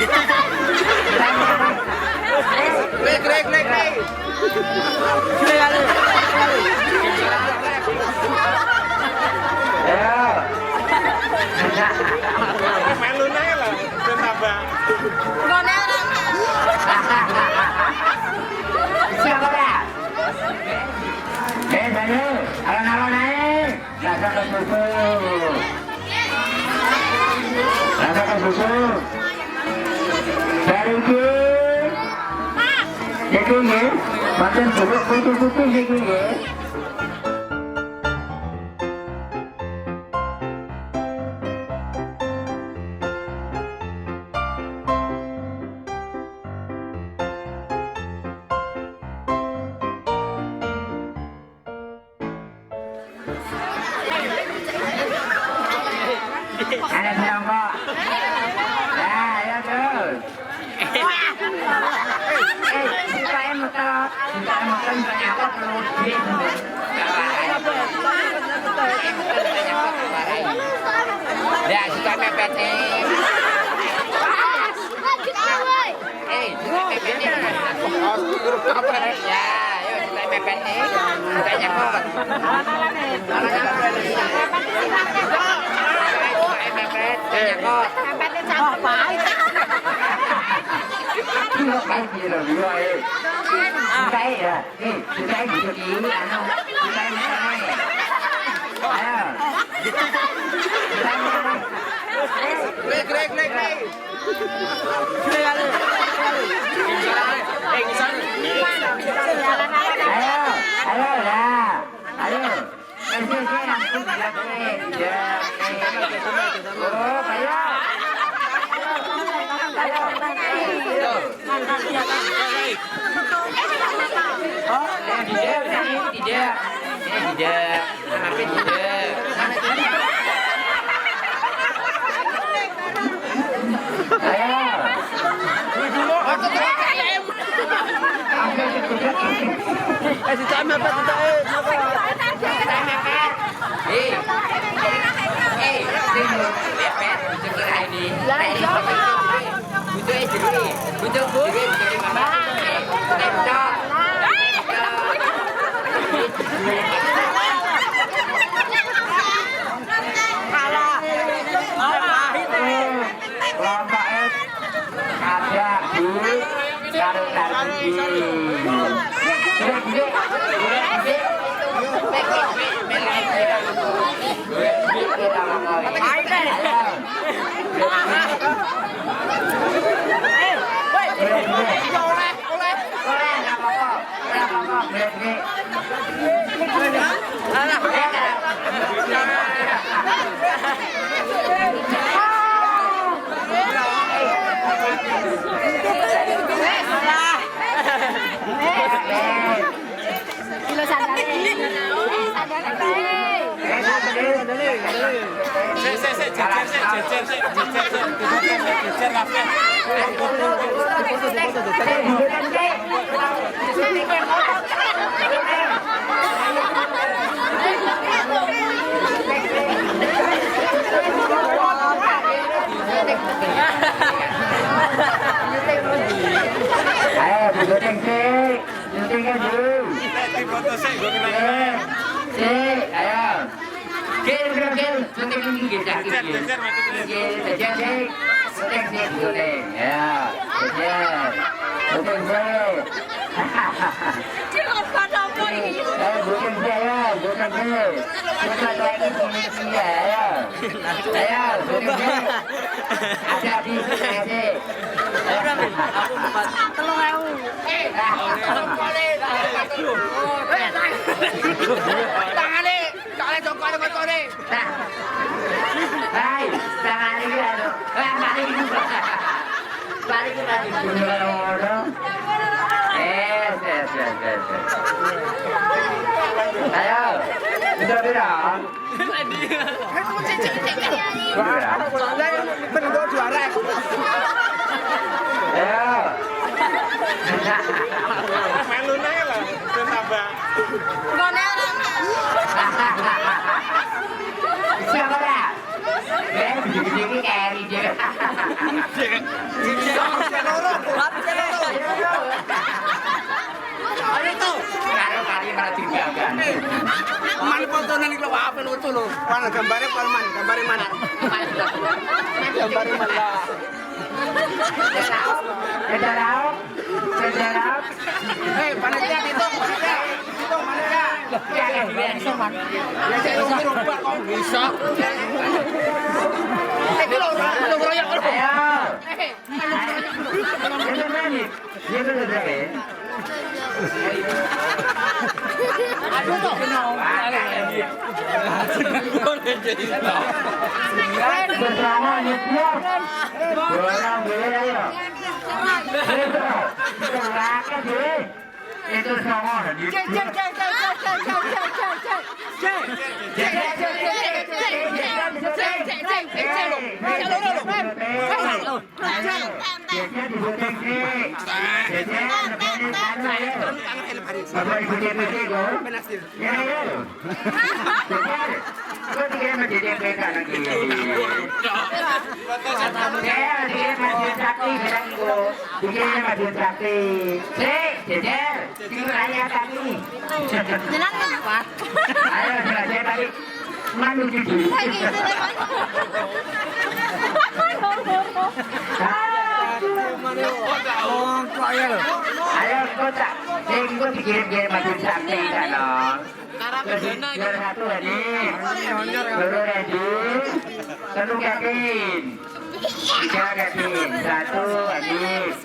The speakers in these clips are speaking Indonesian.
Klik. Melu naik lah, ben tambah. Siapa dah? Tadi, alon-alon naik. Rasakan susu. Dari ini, jadi ni, macam putih jadi ni. Ada serongkok. Nah, ya tuh. Supaya muter banyak apa perlu duit. Ya, suka mepet nih. Ya, yuk suka mepet nih. Sukanya kok. Cái gì rồi rồi cái à cái gì cho chị ăn không cái này Klik. ayo cái làm cũng được oh kayak oh tidak tapi tidak ayo si Tam mepet ayo syuting kan dulu Foto sih, gue kena. ayo syuting kita syuting ya syuting ayo bisa bilang Bentuk juara. ayo Melu naik lah, ben tambah. siapa dah Jadi carry je. Kalau kali malah tinggalkan. Mana fotonya nih kalau apa lucu lo? Mana gambarnya Palman? Gambarnya mana? Gambarnya mana? Kejarau. Hei, panitia itu, panitia. Itu panitia. Bisa. Belum royak belum. Ayo. Ini mana? Dia tu berapa? Aduh tuh. Bersama Nyepior. Orang boleh ayo. Silakan deh. Itu sama. Manu cuci. Ayo kota, gue dikirim-kirim madu sakti kan dong. Juara satu ini, baru ready, satu yakin, tiga yakin, satu habis,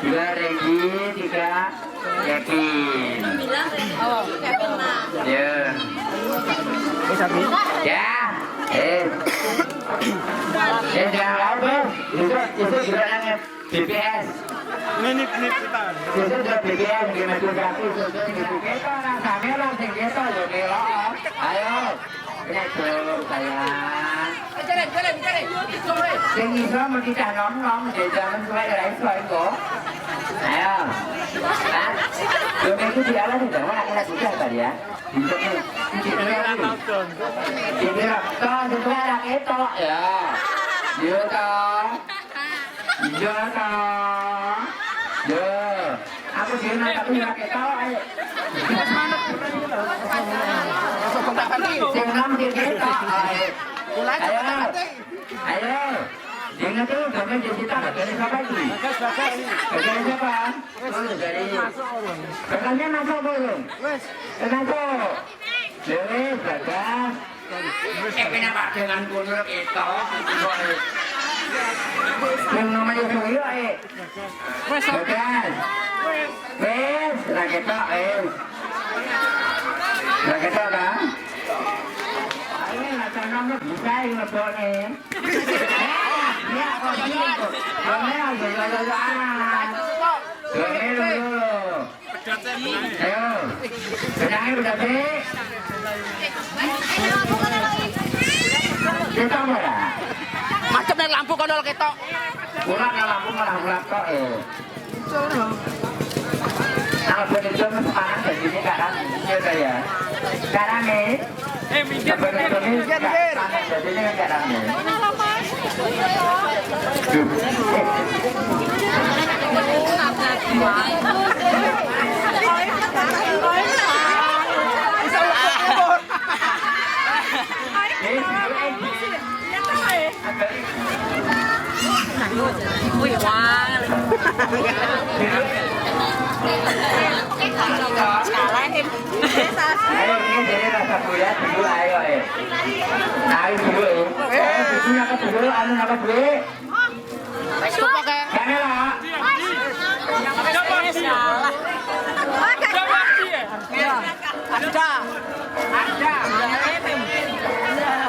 dua ready, tiga yakin. Ya, jangan lalu, itu juga namanya BPS. Nip kita. Itu udah BPS, gimana juga sih? Kita orang kamera, kita jadi loh. Ayo, ini tuh sayang. Yang itu mau kita nong, jadi jangan suai dari suai kok. Ayo, itu dia lah, tidak mau laki-laki juga tadi ya. Ini kan sesuai anak itu ya. Iya toh. Iya toh. Ya. Aku sih nak tapi anak itu. Jangan kita. Ayo. Jangan tuh, jangan jadi kita. Dari siapa ini? Dari siapa? Dari. Katanya masuk belum? Kenapa? Dewi, bagas. Kenapa dengan punuk itu? Yang namanya Suyo, bagas. Wes, raketa, raketa kan? Ayo, macam nama buka yang lebih. Ya, kau ini kok. Kamu jalan-jalan. Kamu dulu. Ayo, benangnya udah sih. Kita mana? Macam dari lampu kondol ketok. Kurang lampu malah gelap kok. Kalau begitu sekarang begini sekarang sudah ya. Sekarang nih. Minggir. Jadi ini sekarang nih. Wih, wah. Ayo ini jadi rasa kuya dulu ayo ayo dulu punya apa dulu anu apa dulu kamera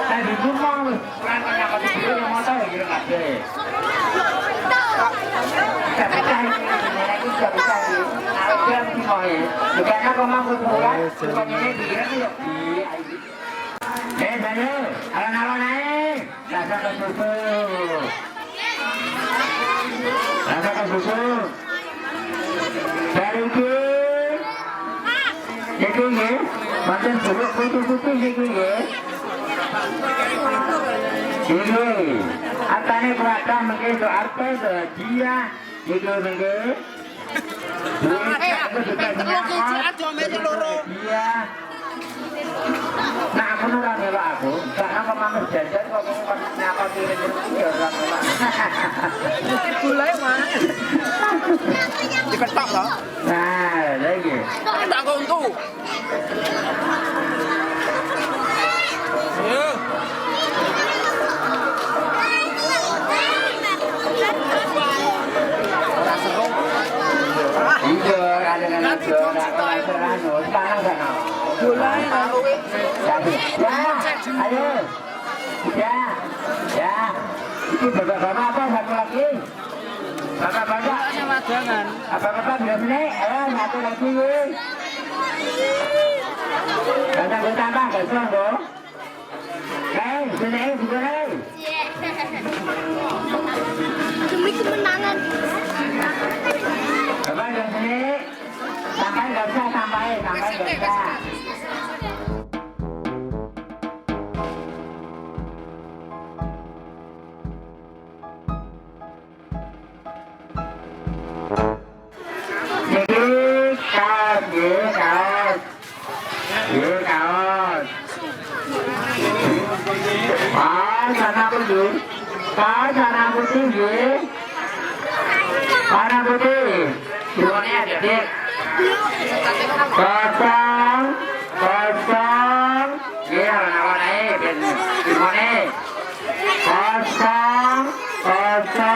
ada di rumah kurang apa dulu yang mau tahu gitu nggak deh tapi kan ini bisa dia mau bukan aku mau bukan bukan ini dia nih sana alon-alon naik rasakan susu dari itu ya macam putih-putih gitu ya Ini artane kuatah mengke so arto dia itu mengke dia nah aku nurang melok aku karena pemanus jajan kok nyapa piring ya ora melok Gulai mana? Diketok loh. nah lagi Tak kau untuk. Hijau ada dengan hijau ada serrano sekarang sana Gulai tahu. ya ayo ya itu bapak-bapak apa satu lagi bapak-bapak Sama jangan. bapak-bapak bilang ini ayo satu lagi karena gue tambah gak suang dong sini sini Demi kemenangan. bapak dari sini sampai gak bisa sampai gak bisa Warna putih, semuanya ada dek. Kosong, iya warna ini, semuanya. Kosong, satu,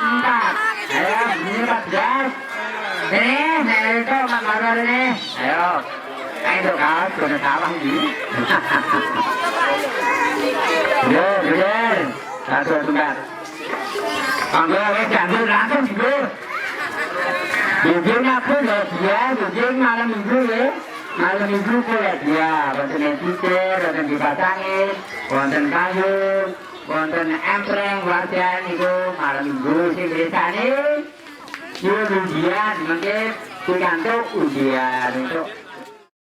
empat. Ayo, ini 14. Ini itu makanan ini. Ayo, ayo kau sudah tahu ini. Bener. Satu tempat. Anggap jangan langsung dulu. Jujur aku lihat dia, jujur malam minggu ya. Malam minggu aku lihat dia. Wonten titir, wonten dipasangin, wonten kayu, wonten empreng, wasian itu malam minggu sing biasane. Yo ujian, mungkin dikantuk ujian itu.